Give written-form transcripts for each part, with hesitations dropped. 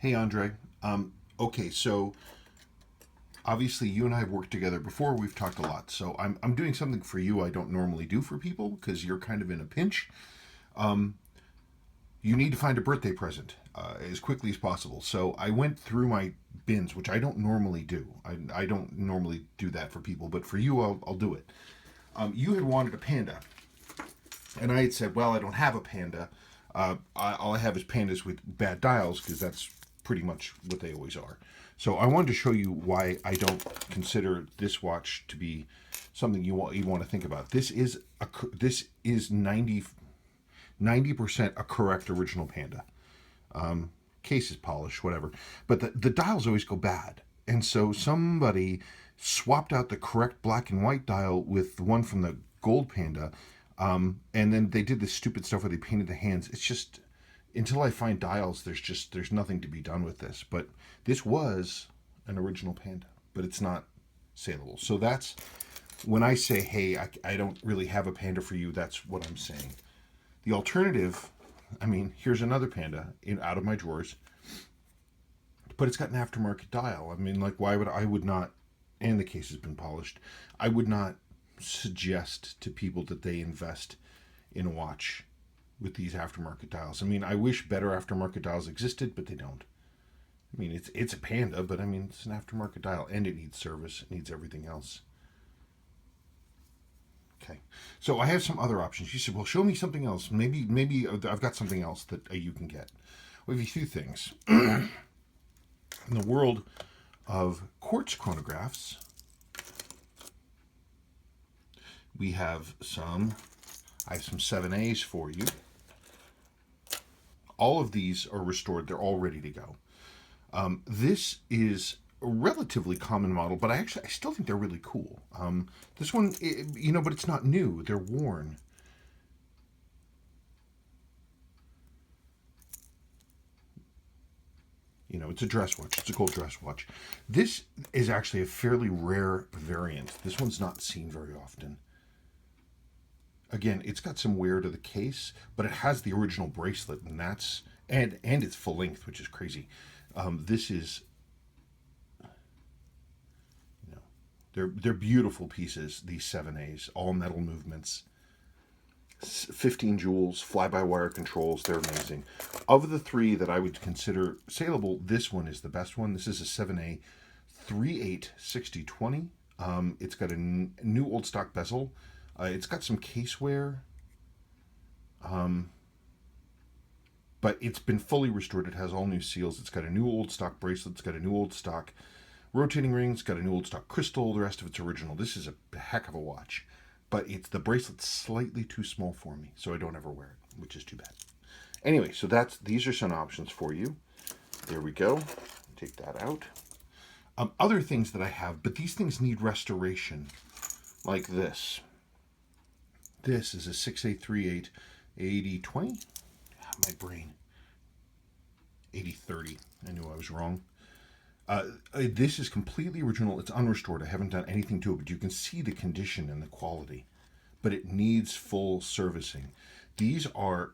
Hey, Andre. Okay, so obviously you and I have worked together before. We've talked a lot. So I'm doing something for you I don't normally do for people because you're kind of in a pinch. You need to find a birthday present as quickly as possible. So I went through my bins, which I don't normally do. I don't normally do that for people, but for you, I'll do it. You had wanted a panda, and I had said, well, I don't have a panda. All I have is pandas with bad dials because that's pretty much what they always are. So I wanted to show you why I don't consider this watch to be something you want to think about. This is 90% a correct original panda. Case is polished, whatever, but the dials always go bad, and so somebody swapped out the correct black and white dial with the one from the gold panda, and then they did this stupid stuff where they painted the hands. It's just until I find dials, there's nothing to be done with this. But this was an original panda, but it's not saleable. So that's when I say, hey, I don't really have a panda for you. That's what I'm saying. The alternative, I mean, here's another panda out of my drawers, but it's got an aftermarket dial. I mean, like, why would I would not, and the case has been polished, I would not suggest to people that they invest in a watch with these aftermarket dials. I mean, I wish better aftermarket dials existed, but they don't. I mean, it's a Panda, but I mean, it's an aftermarket dial, and it needs service. It needs everything else. Okay, so I have some other options. You said, "Well, show me something else. Maybe I've got something else that you can get." We have a few things in the world of quartz chronographs. We have some. I have some 7As for you. All of these are restored. They're all ready to go. This is a relatively common model, but I still think they're really cool. This one, but it's not new. They're worn. It's a dress watch. It's a gold dress watch. This is actually a fairly rare variant. This one's not seen very often. Again, it's got some wear to the case, but it has the original bracelet, and it's full length, which is crazy. This is you know they're beautiful pieces. These 7As, all metal movements, 15 jewels, fly-by-wire controls. They're amazing. Of the three that I would consider saleable, this one is the best one. This is a 7A 386020. It's got a new old stock bezel. It's got some case wear, but it's been fully restored. It has all new seals. It's got a new old stock bracelet. It's got a new old stock rotating rings. It's got a new old stock crystal. The rest of it's original. This is a heck of a watch, but it's the bracelet's slightly too small for me, so I don't ever wear it, which is too bad. Anyway, so these are some options for you. There we go. Take that out. Other things that I have, but these things need restoration, like this. This is a 6838 8020. My brain. 8030. I knew I was wrong. This is completely original. It's unrestored. I haven't done anything to it, but you can see the condition and the quality. But it needs full servicing. These are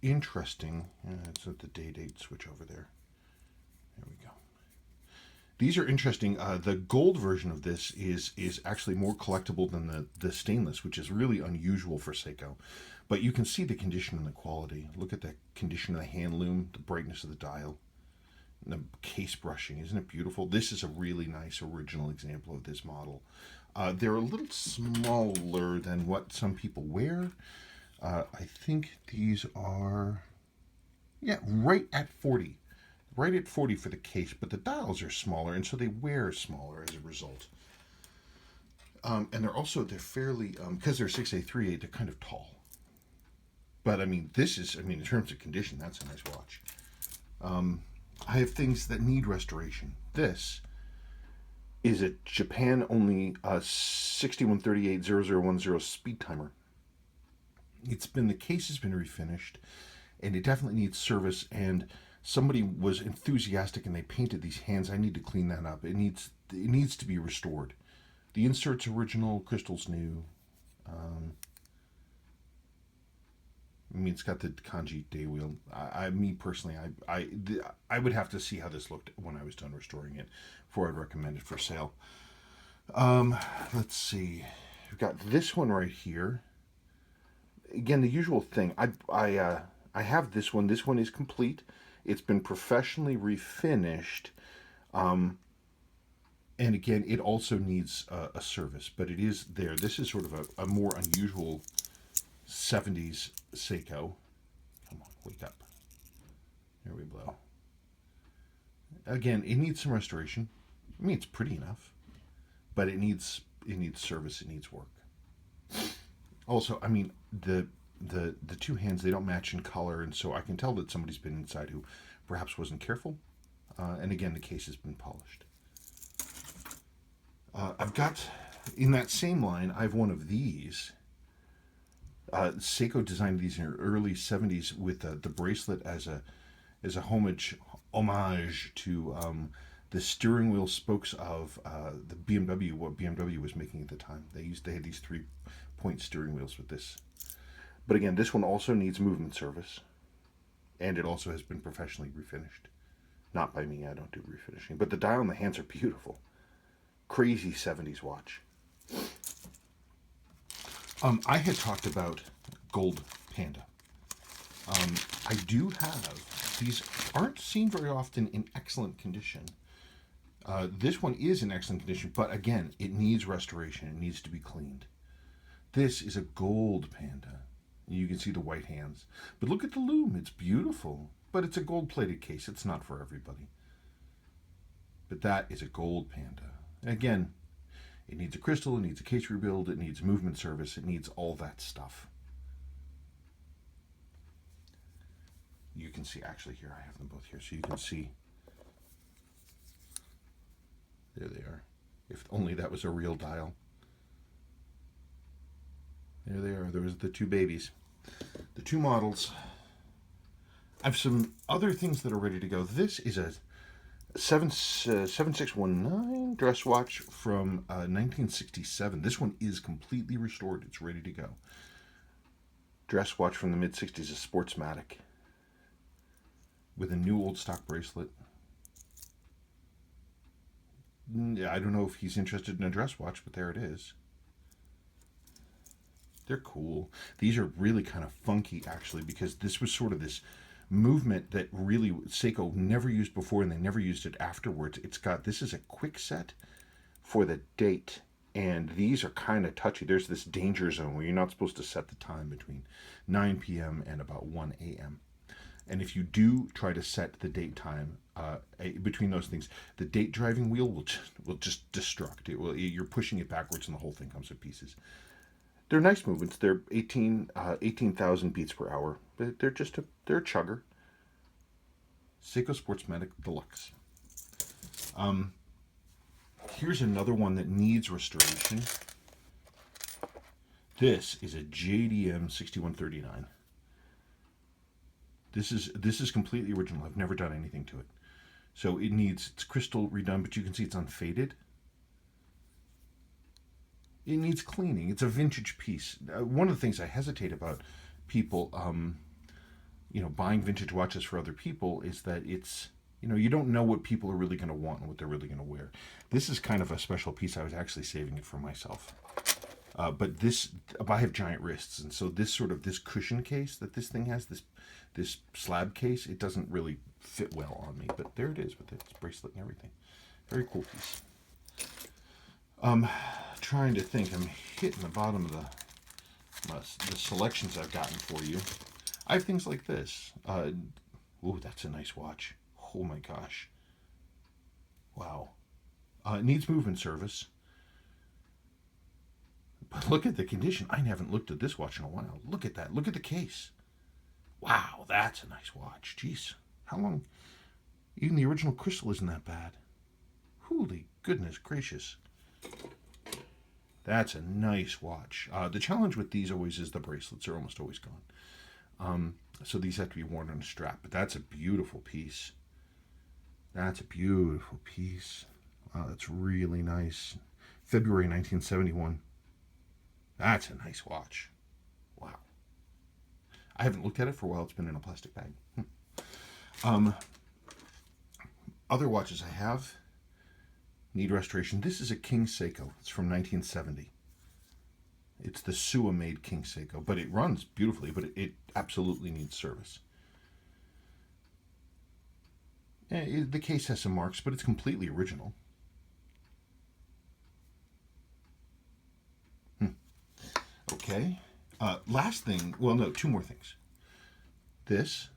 interesting. It's at the date switch over there. There we go. These are interesting. The gold version of this is actually more collectible than the stainless, which is really unusual for Seiko. But you can see the condition and the quality. Look at the condition of the hand loom, the brightness of the dial, and the case brushing. Isn't it beautiful? This is a really nice original example of this model. They're a little smaller than what some people wear. I think these are, yeah, right at 40. Right at 40 for the case, but the dials are smaller, and so they wear smaller as a result. And they're fairly, because they're 6A38, they're kind of tall. But I mean, in terms of condition, that's a nice watch. I have things that need restoration. This is a Japan only 6138 speed timer. The case has been refinished, and it definitely needs service. And somebody was enthusiastic and they painted these hands. I need to clean that up. It needs to be restored. The insert's original, crystal's new. I mean, it's got the kanji day wheel. Me personally, I would have to see how this looked when I was done restoring it before I'd recommend it for sale. Um, let's see. We've got this one right here. Again, the usual thing. I have this one. This one is complete. It's been professionally refinished. Um, and again, it also needs a service, but it is there. This is sort of a more unusual 70s Seiko. Come on, wake up. Here we blow. Again, it needs some restoration. I mean, it's pretty enough, but it needs service. It needs work. Also, I mean, the two hands, they don't match in color, and so I can tell that somebody's been inside who perhaps wasn't careful. And again, the case has been polished. I've got in that same line. I have one of these. Seiko designed these in the early '70s with the bracelet as a homage to the steering wheel spokes of the BMW. What BMW was making at the time. They had these 3-point steering wheels with this. But again, this one also needs movement service, and it also has been professionally refinished. Not by me. I don't do refinishing. But the dial and the hands are beautiful. Crazy '70s watch. I had talked about Gold Panda. I do have these. Aren't seen very often in excellent condition. This one is in excellent condition, but again, it needs restoration. It needs to be cleaned. This is a Gold Panda. You can see the white hands. But look at the loom. It's beautiful. But it's a gold-plated case. It's not for everybody. But that is a Gold Panda. Again, it needs a crystal, it needs a case rebuild, it needs movement service, it needs all that stuff. You can see, actually here, I have them both here, so you can see. There they are. If only that was a real dial. There they are. There was the two babies. The two models. I have some other things that are ready to go. This is a 7619 dress watch from 1967. This one is completely restored. It's ready to go. Dress watch from the mid-60s, a Sportsmatic with a new old stock bracelet. I don't know if he's interested in a dress watch, but there it is. They're cool. These are really kind of funky, actually, because this was sort of this movement that really Seiko never used before, and they never used it afterwards. This is a quick set for the date, and these are kind of touchy. There's this danger zone where you're not supposed to set the time between 9 p.m. and about 1 a.m. And if you do try to set the date time between those things, the date driving wheel will just destruct. You're pushing it backwards, and the whole thing comes to pieces. They're nice movements. They're 18,000 beats per hour. They're they're a chugger. Seiko Sportsmatic Deluxe. Here's another one that needs restoration. This is a JDM 6139. This is completely original. I've never done anything to it. So it's crystal redone, but you can see it's unfaded. It needs cleaning. It's a vintage piece. One of the things I hesitate about people, buying vintage watches for other people is that it's, you don't know what people are really going to want and what they're really going to wear. This is kind of a special piece. I was actually saving it for myself. But I have giant wrists, and so this cushion case that this thing has, this slab case, it doesn't really fit well on me. But there it is with its bracelet and everything. Very cool piece. Trying to think. I'm hitting the bottom of the selections I've gotten for you. I have things like this. Ooh, that's a nice watch. Oh my gosh. Wow. It needs movement service. But look at the condition. I haven't looked at this watch in a while. Look at that. Look at the case. Wow, that's a nice watch. Jeez. How long? Even the original crystal isn't that bad. Holy goodness gracious. That's a nice watch. The challenge with these always is the bracelets are almost always gone. So these have to be worn on a strap. But that's a beautiful piece. That's a beautiful piece. That's really nice. February 1971. That's a nice watch. Wow. I haven't looked at it for a while. It's been in a plastic bag. Um, Other watches I have need restoration. This is a King Seiko. It's from 1970. It's the Sua made King Seiko, but it runs beautifully, but it absolutely needs service. The case has some marks, but it's completely original. Okay. Last thing, well, no, two more things. This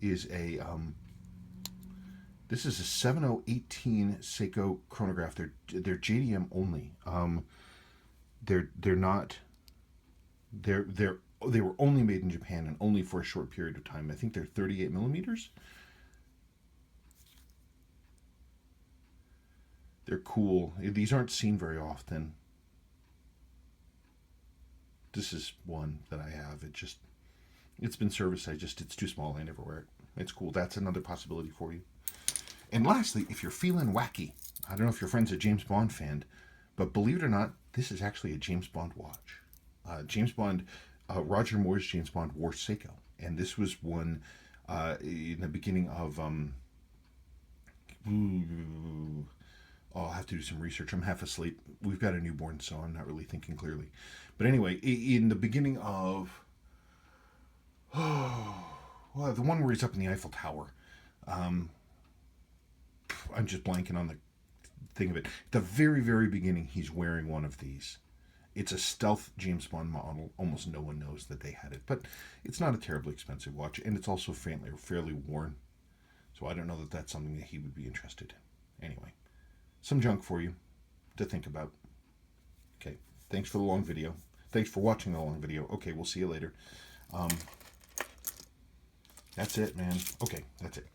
is a 7018 Seiko chronograph. They're JDM only. They're not. They were only made in Japan and only for a short period of time. I think they're 38 millimeters. They're cool. These aren't seen very often. This is one that I have. It's been serviced. It's too small. I never wear it. It's cool. That's another possibility for you. And lastly, if you're feeling wacky, I don't know if your friend's a James Bond fan, but believe it or not, this is actually a James Bond watch. Roger Moore's James Bond wore Seiko, and this was one in the beginning of. I'll have to do some research. I'm half asleep. We've got a newborn, so I'm not really thinking clearly. But anyway, in the beginning of. Well, the one where he's up in the Eiffel Tower. I'm just blanking on the thing of it. The very, very beginning, he's wearing one of these. It's a stealth James Bond model. Almost no one knows that they had it, but it's not a terribly expensive watch, and it's also fairly worn. So I don't know that that's something that he would be interested in. Anyway, some junk for you to think about. Okay, thanks for the long video. Thanks for watching the long video. Okay, we'll see you later. That's it, man. Okay, that's it.